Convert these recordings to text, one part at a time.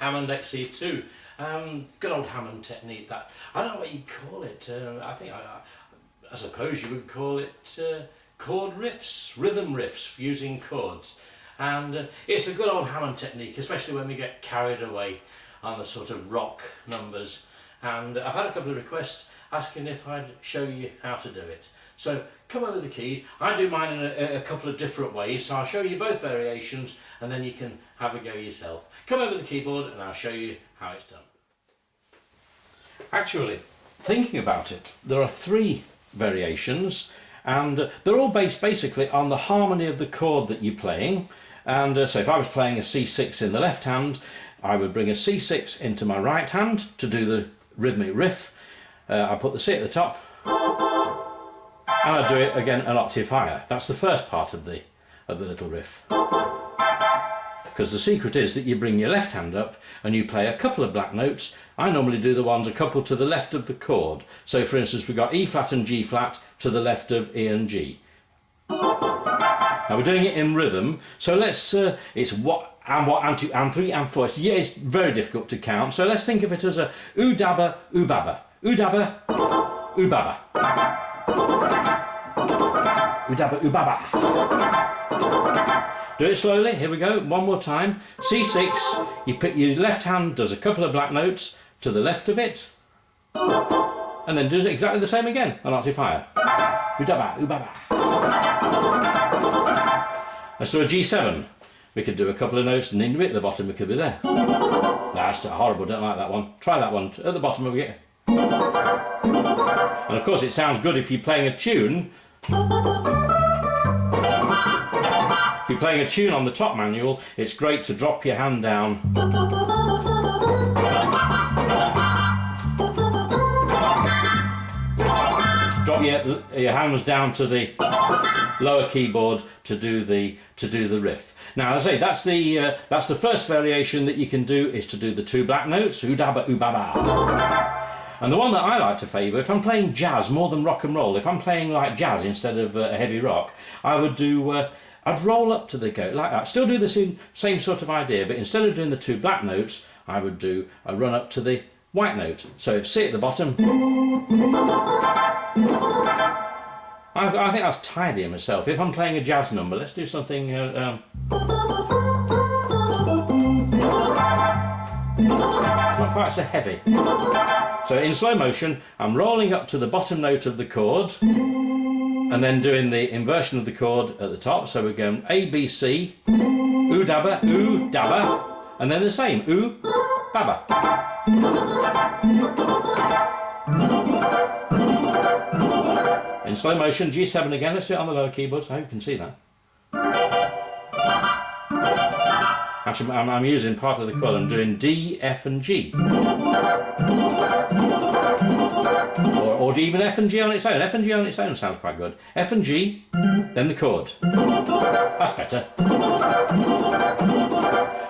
Hammond XE2. Good old Hammond technique. That I don't know what you'd call it. I suppose you would call it chord riffs, rhythm riffs using chords. And it's a good old Hammond technique, especially when we get carried away on the sort of rock numbers. And I've had a couple of requests asking if I'd show you how to do it. So come over the keys. I do mine in a couple of different ways, so I'll show you both variations and then you can have a go yourself. Come over the keyboard and I'll show you how it's done. Actually, thinking about it, there are 3 variations and they're all based basically on the harmony of the chord that you're playing. And so if I was playing a C6 in the left hand, I would bring a C6 into my right hand to do the rhythmic riff. I put the C at the top and I do it again an octave higher. That's the first part of the little riff. Because the secret is that you bring your left hand up and you play a couple of black notes. I normally do the ones a couple to the left of the chord. So for instance, we've got E flat and G flat to the left of E and G. Now we're doing it in rhythm, so let's, it's what and 2 and 3 and 4. Yeah, it's very difficult to count, so let's think of it as a oo dabba, oo baba. Oo dabba, oo baba. Oo dabba, oo baba. Do it slowly, here we go, one more time. C6, you pick your left hand, does a couple of black notes to the left of it, and then does exactly the same again, an octave higher. Oo dabba, oo baba. Let's do a G7. We could do a couple of notes and in at the bottom we could be there. No, that's horrible, don't like that one. Try that one, at the bottom we get. And of course it sounds good if you're playing a tune. If you're playing a tune on the top manual, it's great to drop your hand down. Drop your hands down to the lower keyboard to do the riff. Now, as I say, that's the first variation that you can do, is to do the 2 black notes, oo dabba, oo baba. And the one that I like to favour, if I'm playing jazz more than rock and roll, if I'm playing like jazz instead of heavy rock, I would do, I'd roll up to the go like that. Still do the same sort of idea, but instead of doing the 2 black notes, I would do a run up to the white note. So if C at the bottom, I think that's tidy myself. If I'm playing a jazz number, let's do something not quite so heavy. So in slow motion, I'm rolling up to the bottom note of the chord and then doing the inversion of the chord at the top. So we're going A, B, C, oo dabba, and then the same, oo, baba. In slow motion, G7 again. Let's do it on the lower keyboard, so I hope you can see that. Actually, I'm using part of the chord. I'm doing D, F and G. Or even F and G on its own. F and G on its own sounds quite good. F and G, then the chord. That's better.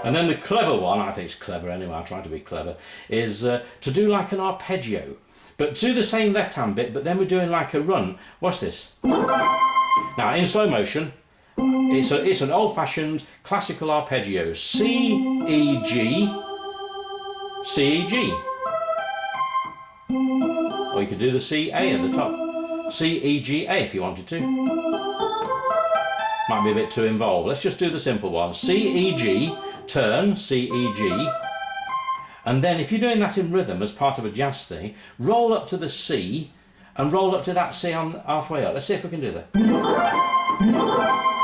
And then the clever one, I think it's clever anyway, I try to be clever, is to do like an arpeggio. But do the same left hand bit, but then we're doing like a run. Watch this. Now in slow motion, it's an old-fashioned classical arpeggio. C, E, G, C, E, G. Or you could do the C, A at the top. C, E, G, A if you wanted to. Might be a bit too involved. Let's just do the simple one. C, E, G, turn, C, E, G. And then if you're doing that in rhythm as part of a jazz thing, roll up to the C and roll up to that C on halfway up. Let's see if we can do that.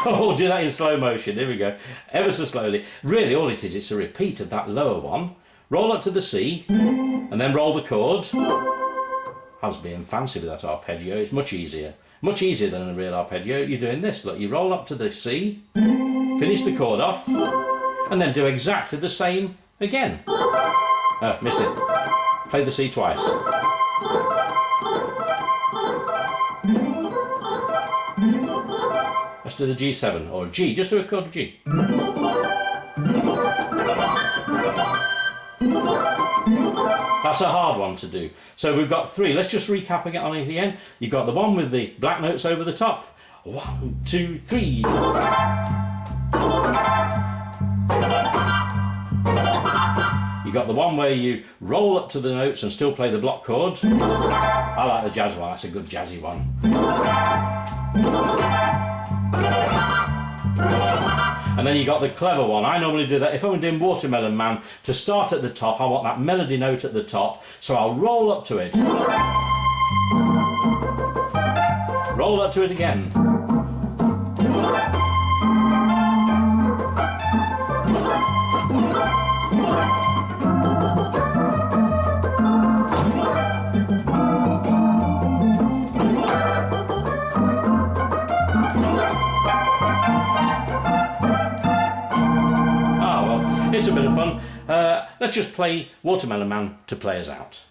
Oh, do that in slow motion. Here we go. Ever so slowly. Really all it is, it's a repeat of that lower one. Roll up to the C and then roll the chord. I was being fancy with that arpeggio. It's much easier. Much easier than a real arpeggio. You're doing this. Look, you roll up to the C, finish the chord off, and then do exactly the same again. Oh, missed it. Play the C twice. Let's do the G7 or G. Just do a chord of G. That's a hard one to do. So we've got 3. Let's just recap on it again. You've got the one with the black notes over the top. 1, 2, 3. You got the one where you roll up to the notes and still play the block chord. I like the jazz one, that's a good jazzy one. And then you got the clever one. I normally do that if I'm doing Watermelon Man. To start at the top, I want that melody note at the top, so I'll roll up to it. Roll up to it again. It's a bit of fun. Let's just play Watermelon Man to play us out.